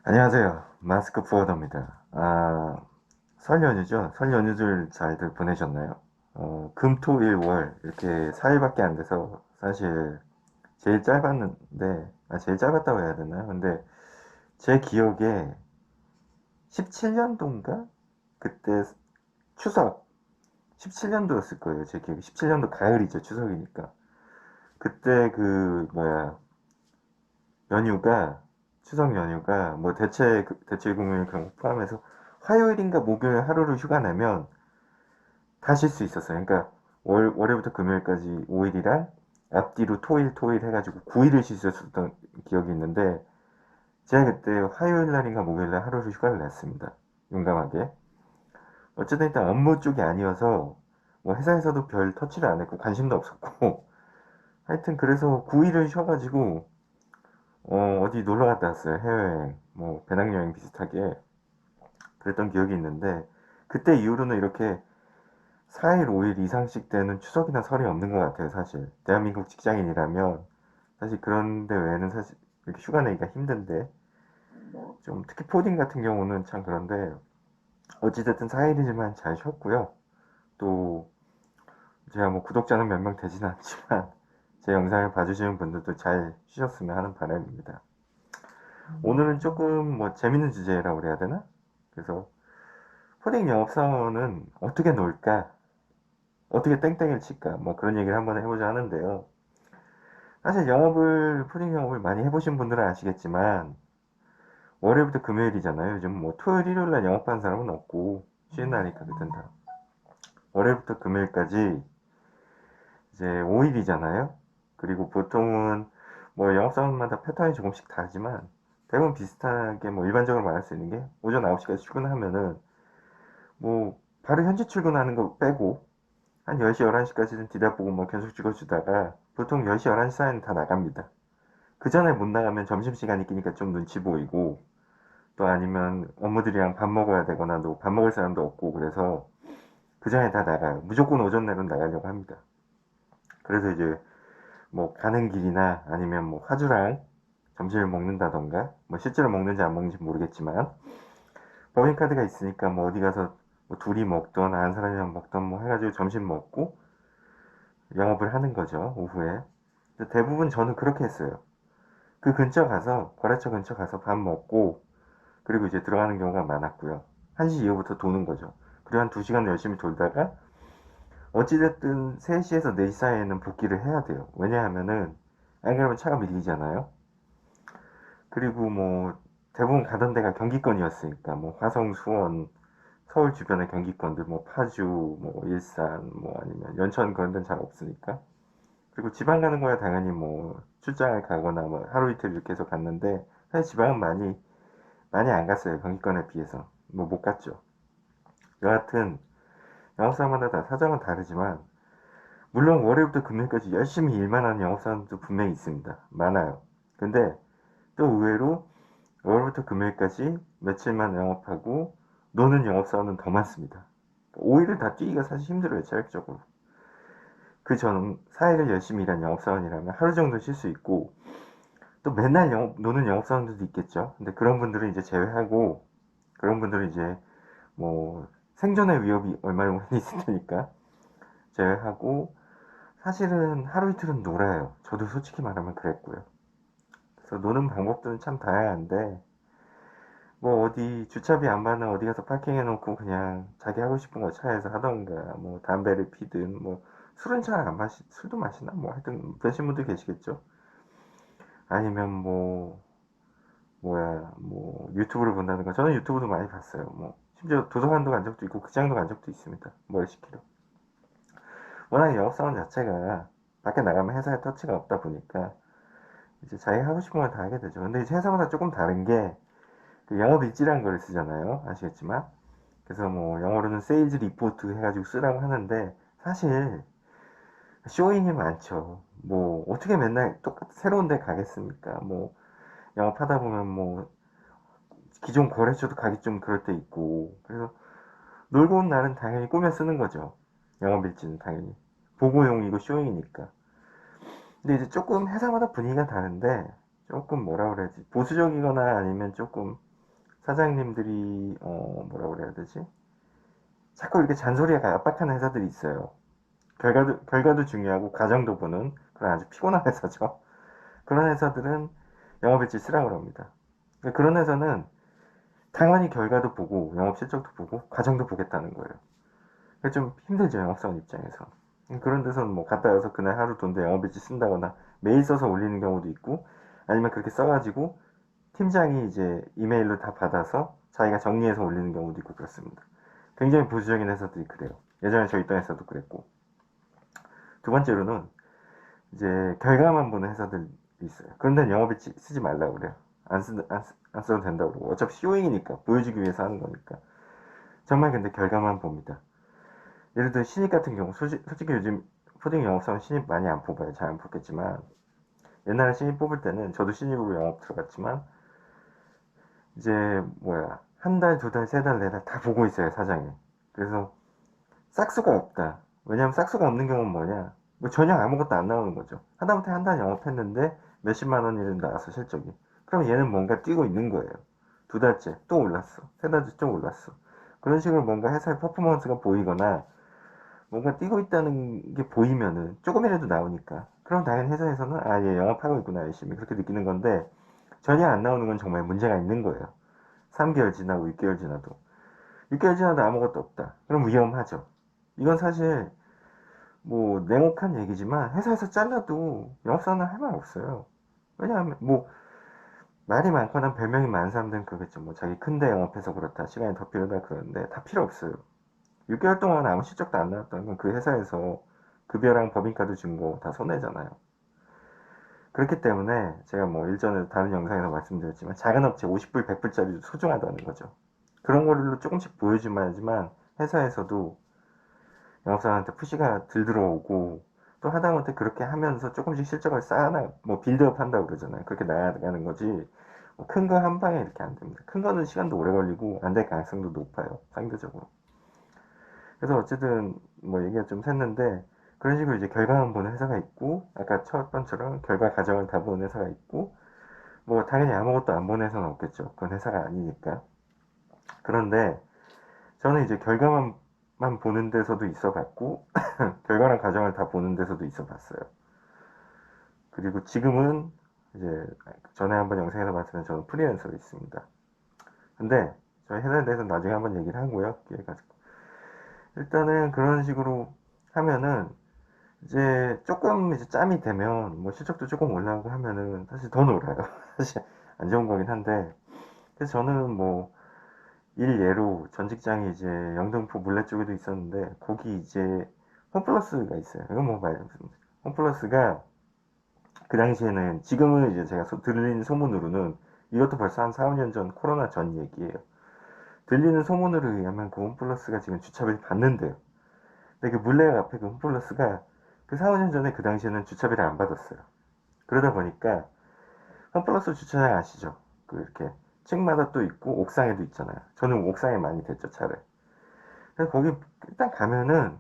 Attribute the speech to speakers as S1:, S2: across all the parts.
S1: 안녕하세요. 마스크 부어더입니다. 설 연휴죠? 설 연휴들 잘들 보내셨나요? 금, 토, 일, 월 이렇게 4일밖에 안 돼서 사실 제일 짧았는데, 제일 짧았다고 해야 되나요? 근데 제 기억에 17년도인가? 그때 추석 17년도였을 거예요. 제 기억에 17년도 가을이죠. 추석이니까. 그때 연휴가 추석 연휴가 뭐 대체 공휴일 그런 거 포함해서 화요일인가 목요일 하루를 휴가 내면 다 쉴 수 있었어요. 그러니까 월요일부터 금요일까지 5일이랑 앞뒤로 토일 해가지고 9일을 쉴 수 있었던 기억이 있는데 제가 그때 화요일 날인가 목요일 날 하루를 휴가를 냈습니다. 용감하게. 어쨌든 일단 업무 쪽이 아니어서 뭐 회사에서도 별 터치를 안 했고 관심도 없었고 하여튼 그래서 9일을 쉬어가지고 어디 놀러 갔다 왔어요. 해외여행. 뭐, 배낭여행 비슷하게. 그랬던 기억이 있는데, 그때 이후로는 이렇게 4일, 5일 이상씩 되는 추석이나 설이 없는 것 같아요, 사실. 대한민국 직장인이라면. 사실 그런 데 외에는 사실 이렇게 휴가 내기가 힘든데, 좀 특히 포딩 같은 경우는 참 그런데, 어찌됐든 4일이지만 잘 쉬었고요. 또, 제가 뭐 구독자는 몇 명 되진 않지만, 제 영상을 봐주시는 분들도 잘 쉬셨으면 하는 바람입니다. 오늘은 조금 뭐 재밌는 주제라고 그래야 되나? 그래서 코딩 영업사원은 어떻게 놀까? 어떻게 땡땡을 칠까? 뭐 그런 얘기를 한번 해보자 하는데요. 사실 코딩 영업을 많이 해보신 분들은 아시겠지만 월요일부터 금요일이잖아요. 요즘 뭐 토요일, 일요일 날 영업하는 사람은 없고 쉬는 날이니까 그땐 다. 월요일부터 금요일까지 이제 5일이잖아요. 그리고 보통은 뭐 영업사원마다 패턴이 조금씩 다르지만 대부분 비슷하게 뭐 일반적으로 말할 수 있는 게 오전 9시까지 출근하면은 뭐 바로 현지 출근하는 거 빼고 한 10시, 11시까지는 뒤다보고 뭐 계속 찍어주다가 보통 10시, 11시 사이는 다 나갑니다. 그 전에 못 나가면 점심시간이 끼니까 좀 눈치 보이고 또 아니면 업무들이랑 밥 먹어야 되거나 또 밥 먹을 사람도 없고 그래서 그 전에 다 나가요. 무조건 오전 내로 나가려고 합니다. 그래서 이제 뭐 가는 길이나 아니면 뭐 화주랑 점심을 먹는다던가 뭐 실제로 먹는지 안 먹는지 모르겠지만 법인카드가 있으니까 뭐 어디 가서 뭐 둘이 먹던 아는 사람이랑 먹던 뭐 해가지고 점심 먹고 영업을 하는 거죠 오후에. 근데 대부분 저는 그렇게 했어요. 그 근처 가서 거래처 근처 가서 밥 먹고 그리고 이제 들어가는 경우가 많았고요. 1시 이후부터 도는 거죠. 그리고 한 2시간 열심히 돌다가 어찌됐든 3시에서 4시 사이에는 복귀를 해야 돼요. 왜냐하면은 안 그러면 차가 밀리잖아요. 그리고 뭐 대부분 가던 데가 경기권이었으니까 뭐 화성, 수원, 서울 주변의 경기권들 뭐 파주, 뭐 일산, 뭐 아니면 연천 그런 데는 잘 없으니까. 그리고 지방 가는 거야 당연히 뭐 출장을 가거나 뭐 하루 이틀 이렇게 해서 갔는데 사실 지방은 많이 안 갔어요. 경기권에 비해서. 뭐 못 갔죠. 여하튼 영업사마다 다 사정은 다르지만 물론 월요일부터 금요일까지 열심히 일만 하는 영업사원도 분명히 있습니다. 많아요. 근데 또 의외로 월요일부터 금요일까지 며칠만 영업하고 노는 영업사원은 더 많습니다. 5일을 다 뛰기가 사실 힘들어요. 체력적으로. 그 전 4일을 열심히 일한 영업사원이라면 하루 정도 쉴 수 있고 또 맨날 노는 영업사원들도 있겠죠. 근데 그런 분들은 이제 제외하고 그런 분들은 이제 뭐 생존의 위협이 얼마나 있을 테니까 제외하고 사실은 하루 이틀은 놀아요. 저도 솔직히 말하면 그랬고요. 그래서 노는 방법들은 참 다양한데 뭐 어디 주차비 안 받는 어디 가서 파킹해 놓고 그냥 자기 하고 싶은 거 차에서 하던가 뭐 담배를 피든 뭐 술은 잘 안 술도 마시나 뭐 하여튼 그러신 분들 계시겠죠. 아니면 뭐 유튜브를 본다든가 저는 유튜브도 많이 봤어요. 뭐 심지어 도서관도 간 적도 있고 극장도 간 적도 있습니다. 뭘 시키러. 워낙 영업사원 자체가 밖에 나가면 회사에 터치가 없다 보니까 이제 자기가 하고 싶은 걸 다 하게 되죠. 근데 이제 회사마다 조금 다른 게 그 영업 일지라는 걸 쓰잖아요. 아시겠지만. 그래서 뭐 영어로는 세일즈 리포트 해가지고 쓰라고 하는데 사실 쇼잉이 많죠. 뭐 어떻게 맨날 똑같은 새로운 데 가겠습니까? 뭐 영업하다 보면 뭐 기존 거래처도 가기 좀 그럴 때 있고 그래서 놀고 온 날은 당연히 꾸며 쓰는 거죠. 영업일지는 당연히 보고용이고 쇼잉이니까. 근데 이제 조금 회사마다 분위기가 다른데 조금 뭐라 그래야지 보수적이거나 아니면 조금 사장님들이 뭐라 그래야 되지? 자꾸 이렇게 잔소리가 압박하는 회사들이 있어요. 결과도 중요하고 과정도 보는 그런 아주 피곤한 회사죠. 그런 회사들은 영업일지 쓰라고 합니다. 그런 회사는 당연히 결과도 보고 영업 실적도 보고 과정도 보겠다는 거예요. 그게 좀 힘들죠, 영업사원 입장에서. 그런 데서는 뭐 갔다 와서 그날 하루 돈도 영업일지 쓴다거나 메일 써서 올리는 경우도 있고, 아니면 그렇게 써가지고 팀장이 이제 이메일로 다 받아서 자기가 정리해서 올리는 경우도 있고 그렇습니다. 굉장히 보수적인 회사들이 그래요. 예전에 저 있던 회사도 그랬고. 두 번째로는 이제 결과만 보는 회사들이 있어요. 그런 데는 영업일지 쓰지 말라고 그래요. 안 써도 된다고 그러고. 어차피 CO잉이니까 보여주기 위해서 하는 거니까. 정말 근데 결과만 봅니다. 예를 들어 신입 같은 경우 솔직히 요즘 푸딩 영업사원 신입 많이 안 뽑아요. 잘 안 뽑겠지만 옛날에 신입 뽑을 때는 저도 신입으로 영업 들어갔지만 이제 뭐야 한 달, 두 달, 세 달, 네 달 다 보고 있어요 사장이. 그래서 싹수가 없다. 왜냐면 싹수가 없는 경우는 뭐냐? 뭐 전혀 아무것도 안 나오는 거죠. 하다못해 한 달 영업했는데 몇십만 원이 나와서 실적이. 그럼 얘는 뭔가 뛰고 있는 거예요. 두 달째 또 올랐어. 세 달째 좀 올랐어. 그런 식으로 뭔가 회사의 퍼포먼스가 보이거나 뭔가 뛰고 있다는 게 보이면은 조금이라도 나오니까 그럼 당연히 회사에서는 아 얘 영업하고 있구나 열심히 그렇게 느끼는 건데 전혀 안 나오는 건 정말 문제가 있는 거예요. 3개월 지나고 6개월 지나도 6개월 지나도 아무것도 없다. 그럼 위험하죠. 이건 사실 뭐 냉혹한 얘기지만 회사에서 잘라도 영업사원은 할 말 없어요. 왜냐하면 뭐 말이 많거나 별명이 많은 사람들은 그러겠죠. 뭐 자기 큰데 영업해서 그렇다. 시간이 더 필요하다 그러는데 다 필요 없어요. 6개월 동안 아무 실적도 안 나왔다는 건 그 회사에서 급여랑 법인카드 준 거 다 손해잖아요. 그렇기 때문에 제가 뭐 일전에 다른 영상에서 말씀드렸지만 작은 업체 50불, 100불짜리도 소중하다는 거죠. 그런 거를 조금씩 보여주야지만 회사에서도 영업사원한테 푸시가 들 들어오고 또 하다못해 그렇게 하면서 조금씩 실적을 쌓아나 뭐 빌드업 한다고 그러잖아요. 그렇게 나아가는 거지. 뭐 큰 거 한 방에 이렇게 안 됩니다. 큰 거는 시간도 오래 걸리고 안 될 가능성도 높아요. 상대적으로. 그래서 어쨌든 뭐 얘기가 좀 샜는데 그런 식으로 이제 결과만 보는 회사가 있고 아까 첫 번처럼 결과 과정을 다 보는 회사가 있고 뭐 당연히 아무것도 안 보는 회사는 없겠죠. 그건 회사가 아니니까. 그런데 저는 이제 결과만 보는 데서도 있어 봤고 결과랑 과정을 다 보는 데서도 있어 봤어요. 그리고 지금은 이제 전에 한번 영상에서 말씀드린 저는 프리랜서로 있습니다. 근데 저희 회사에 대해서 나중에 한번 얘기를 하고요. 기회 가지고. 일단은 그런 식으로 하면은 이제 조금 이제 짬이 되면 뭐 실적도 조금 올라가고 하면은 사실 더 놀아요. 사실 안 좋은 거긴 한데 그래서 저는 뭐 일예로 전 직장이 이제 영등포 물레 쪽에도 있었는데 거기 이제 홈플러스가 있어요. 이건 뭐 말씀드립니다. 홈플러스가 그 당시에는 지금은 이제 제가 들린 소문으로는 이것도 벌써 한 4, 5년 전 코로나 전 얘기예요. 들리는 소문으로 의하면 그 홈플러스가 지금 주차비를 받는데요. 근데 그 물레 앞에 그 홈플러스가 그 4, 5년 전에 그 당시에는 주차비를 안 받았어요. 그러다 보니까 홈플러스 주차장 아시죠? 그 이렇게 층마다 또 있고 옥상에도 있잖아요. 저는 옥상에 많이 됐죠 차를. 그래서 거기 일단 가면은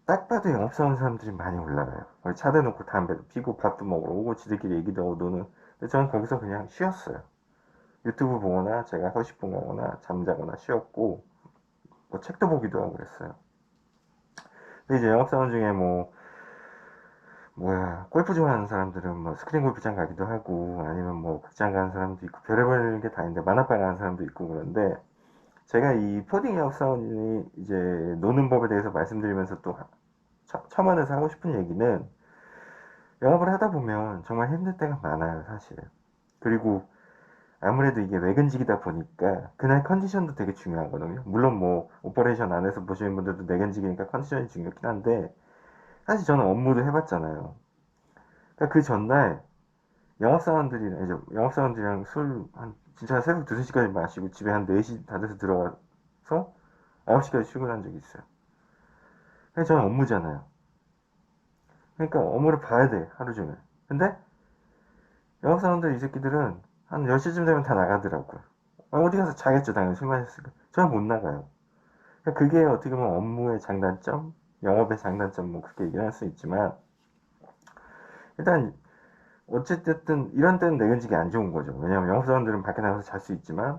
S1: 딱 봐도 영업사원 사람들이 많이 올라가요. 거기 차 대놓고 담배도 피고 밥도 먹으러 오고 지들끼리 얘기도 하고 노는. 근데 저는 거기서 그냥 쉬었어요. 유튜브 보거나 제가 하고 싶은 거거나 잠자거나 쉬었고 뭐 책도 보기도 하고 그랬어요. 근데 이제 영업사원 중에 뭐 뭐야 골프 좋아하는 사람들은 뭐 스크린 골프장 가기도 하고 아니면 뭐 극장 가는 사람도 있고 별의별 게 다 있는데 만화방 가는 사람도 있고 그런데 제가 이 포딩 영업사원이 이제 노는 법에 대해서 말씀드리면서 또 첨언해서 하고 싶은 얘기는 영업을 하다 보면 정말 힘들 때가 많아요 사실. 그리고 아무래도 이게 외근직이다 보니까 그날 컨디션도 되게 중요하거든요. 물론 뭐 오퍼레이션 안에서 보시는 분들도 내근직이니까 컨디션이 중요하긴 한데 사실 저는 업무도 해봤잖아요. 그러니까 그 전날 영업사원들이랑 술 한 진짜 새벽 2, 3시까지 마시고 집에 한 4시 다 돼서 들어가서 9시까지 출근한 적이 있어요. 근데 저는 업무잖아요. 그러니까 업무를 봐야 돼 하루 종일. 근데 영업사원들 이 새끼들은 한 10시쯤 되면 다 나가더라고요. 어디 가서 자겠죠 당연히 술 마셨으니까. 저는 못 나가요. 그러니까 그게 어떻게 보면 업무의 장단점, 영업의 장단점 뭐 그렇게 얘기할 수 있지만 일단 어쨌든 이런 때는 내근직이 안 좋은 거죠. 왜냐하면 영업사원들은 밖에 나가서 잘 수 있지만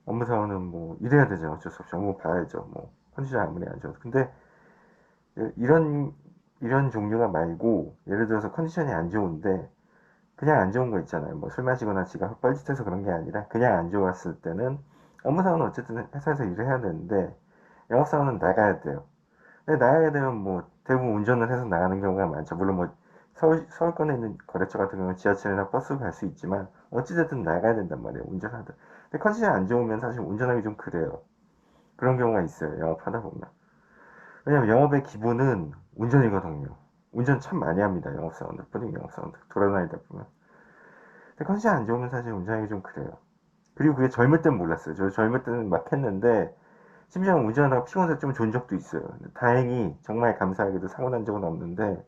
S1: 업무 사원은 뭐 이래야 되죠. 어쩔 수 없이 업무 봐야죠. 뭐 컨디션 아무리 안 좋아도. 근데 이런 종류가 말고 예를 들어서 컨디션이 안 좋은데 그냥 안 좋은 거 있잖아요. 뭐 술 마시거나 지가 뻘짓해서 그런 게 아니라 그냥 안 좋았을 때는 업무 사원은 어쨌든 회사에서 일을 해야 되는데 영업 사원은 나가야 돼요. 근데 나가야 되면 뭐 대부분 운전을 해서 나가는 경우가 많죠. 물론 뭐 서울권에 있는 거래처 같은 경우는 지하철이나 버스 갈 수 있지만 어찌됐든 나가야 된단 말이에요. 운전하든. 근데 컨디션이 안 좋으면 사실 운전하기 좀 그래요. 그런 경우가 있어요. 영업하다 보면. 왜냐면 영업의 기본은 운전이거든요. 운전 참 많이 합니다. 영업사원들, 뿌링 영업사원들. 돌아다니다 보면. 근데 컨디션 안 좋으면 사실 운전하기 좀 그래요. 그리고 그게 젊을 땐 몰랐어요. 저 젊을 때는 막 했는데, 심지어 운전하다가 피곤해서 좀 존 적도 있어요. 다행히, 정말 감사하게도 사고 난 적은 없는데,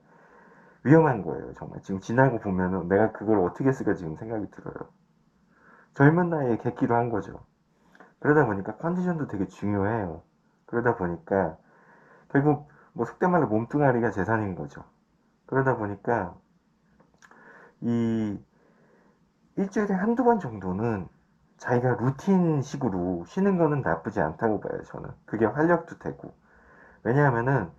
S1: 위험한 거예요, 정말. 지금 지나고 보면은 내가 그걸 어떻게 했을까 지금 생각이 들어요. 젊은 나이에 객기로 한 거죠. 그러다 보니까 컨디션도 되게 중요해요. 그러다 보니까, 결국, 뭐 속된 말로 몸뚱아리가 재산인 거죠. 그러다 보니까 이 일주일에 한두 번 정도는 자기가 루틴식으로 쉬는 거는 나쁘지 않다고 봐요, 저는. 그게 활력도 되고. 왜냐하면은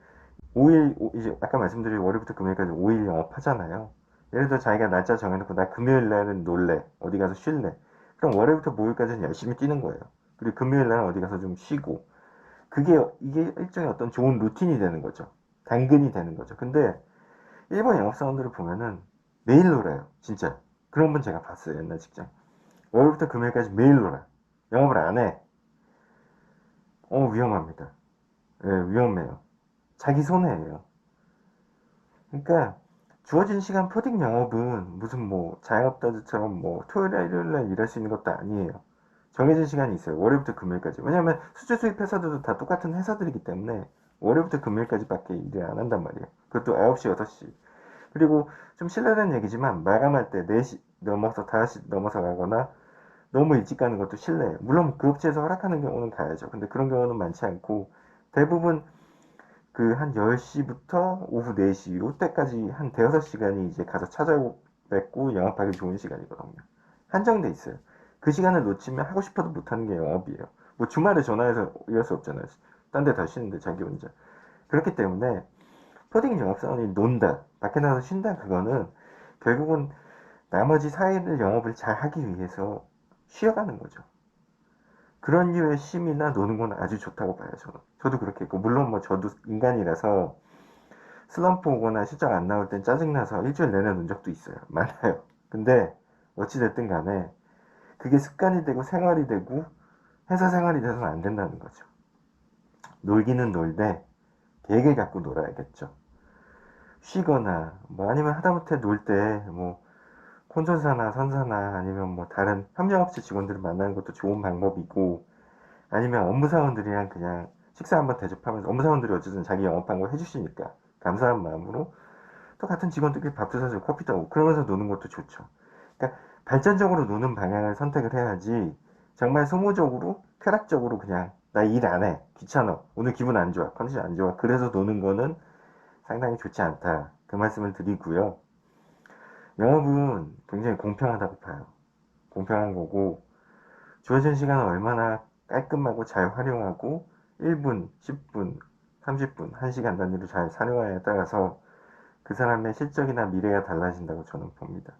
S1: 5일, 이제 아까 말씀드린 월요일부터 금요일까지 5일 영업하잖아요. 예를 들어 자기가 날짜 정해놓고 나 금요일 날은 놀래. 어디 가서 쉴래. 그럼 월요일부터 목요일까지는 열심히 뛰는 거예요. 그리고 금요일 날은 어디 가서 좀 쉬고. 이게 일종의 어떤 좋은 루틴이 되는 거죠. 당근이 되는 거죠. 근데 일본 영업사원들을 보면은 매일 놀아요. 진짜. 그런 분 제가 봤어요. 옛날 직장. 월요일부터 금요일까지 매일 놀아. 영업을 안 해. 위험합니다. 예, 위험해요. 자기 손해예요. 그러니까 주어진 시간 포딩 영업은 무슨 뭐 자영업자들처럼 뭐 토요일에 일요일날 일할 수 있는 것도 아니에요. 정해진 시간이 있어요. 월요일부터 금요일까지. 왜냐하면 수주 수입 회사들도 다 똑같은 회사들이기 때문에 월요일부터 금요일까지밖에 일을 안 한단 말이에요. 그것도 9시, 6시. 그리고 좀 실례된 얘기지만 마감할 때 4시 넘어서 5시 넘어서 가거나 너무 일찍 가는 것도 실례예요. 물론 그 업체에서 허락하는 경우는 가야죠. 근데 그런 경우는 많지 않고 대부분 그 한 10시부터 오후 4시 요때까지 한 대여섯 시간이 이제 가서 찾아뵙고 영업하기 좋은 시간이거든요. 한정돼 있어요. 그 시간을 놓치면 하고 싶어도 못하는 게 영업이에요. 뭐 주말에 전화해서 이럴 수 없잖아요. 딴 데 다 쉬는데 자기 혼자. 그렇기 때문에 포딩 영업사원이 논다, 밖에 나가서 쉰다 그거는 결국은 나머지 4일을 영업을 잘 하기 위해서 쉬어가는 거죠. 그런 류의 쉼이나 노는 건 아주 좋다고 봐요, 저는. 저도 그렇게 했고, 물론 뭐 저도 인간이라서 슬럼프 오거나 실적 안 나올 땐 짜증나서 일주일 내내 논 적도 있어요. 많아요. 근데 어찌됐든 간에 그게 습관이 되고 생활이 되고 회사 생활이 돼서는 안 된다는 거죠. 놀기는 놀되 계획을 갖고 놀아야겠죠. 쉬거나 뭐 아니면 하다못해 놀 때 뭐 콘솔사나 선사나 아니면 뭐 다른 협력업체 직원들을 만나는 것도 좋은 방법이고 아니면 업무사원들이랑 그냥 식사 한번 대접하면서 업무사원들이 어쨌든 자기 영업한 거 해주시니까 감사한 마음으로 또 같은 직원들끼리 밥도 사주고 커피도 하고 그러면서 노는 것도 좋죠. 그러니까 발전적으로 노는 방향을 선택을 해야지 정말 소모적으로 쾌락적으로 그냥 나 일 안 해. 귀찮아. 오늘 기분 안 좋아. 컨디션 안 좋아. 그래서 노는 거는 상당히 좋지 않다. 그 말씀을 드리고요. 영업은 굉장히 공평하다고 봐요. 공평한 거고 주어진 시간을 얼마나 깔끔하고 잘 활용하고 1분, 10분, 30분, 1시간 단위로 잘 사용하냐에 따라서 그 사람의 실적이나 미래가 달라진다고 저는 봅니다.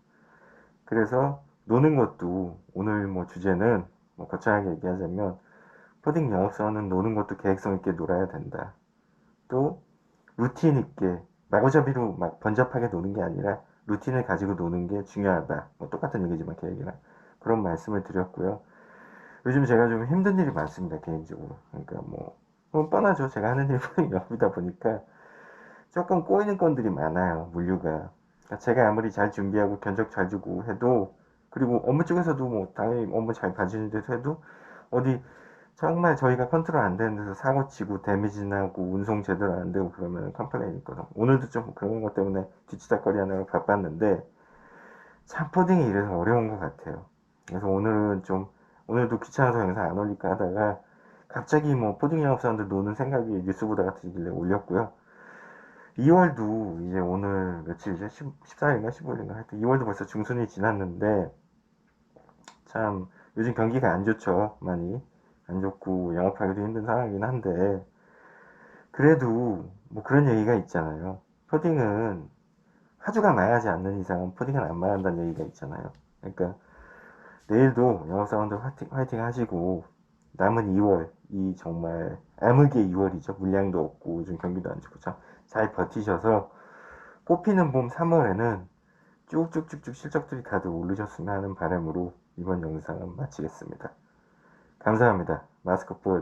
S1: 그래서 노는 것도 오늘 뭐 주제는 뭐 거창하게 얘기하자면 포딩 영업사원은 노는 것도 계획성 있게 놀아야 된다. 또 루틴 있게 마구잡이로 막 번잡하게 노는 게 아니라 루틴을 가지고 노는 게 중요하다. 뭐 똑같은 얘기지만 계획이랑 그런 말씀을 드렸고요. 요즘 제가 좀 힘든 일이 많습니다, 개인적으로. 그러니까 뭐 뻔하죠. 제가 하는 일이 포딩 영업이다 보니까 조금 꼬이는 건들이 많아요, 물류가. 그러니까 제가 아무리 잘 준비하고 견적 잘 주고 해도, 그리고 업무 쪽에서도 뭐 당연히 업무 잘 봐주는 데서 해도, 어디 정말 저희가 컨트롤 안 되는 데서 사고 치고 데미지 나고 운송 제대로 안 되고 그러면 컴플레인 있거든. 오늘도 좀 그런 것 때문에 뒤치다거리 하느라 바빴는데, 참 포딩이 이래서 어려운 것 같아요. 그래서 오늘도 귀찮아서 영상 안 올릴까 하다가, 갑자기 뭐 포딩 영업사원들 노는 생각이 뉴스 보다가 들길래 올렸고요. 2월도 이제 오늘 며칠이죠? 14일인가 15일인가 하여튼 2월도 벌써 중순이 지났는데 참 요즘 경기가 안 좋죠. 많이 안 좋고 영업하기도 힘든 상황이긴 한데, 그래도 뭐 그런 얘기가 있잖아요. 코딩은 화주가 망하지 않는 이상은 코딩은 안 망한다는 얘기가 있잖아요. 그러니까 내일도 영업사원들 화이팅 하시고, 남은 2월, 이 정말 암흑의 2월이죠. 물량도 없고 요즘 경기도 안 좋고 잘 버티셔서 꽃피는 봄 3월에는 쭉쭉쭉쭉 실적들이 다들 오르셨으면 하는 바람으로 이번 영상은 마치겠습니다. 감사합니다. 마스크 보여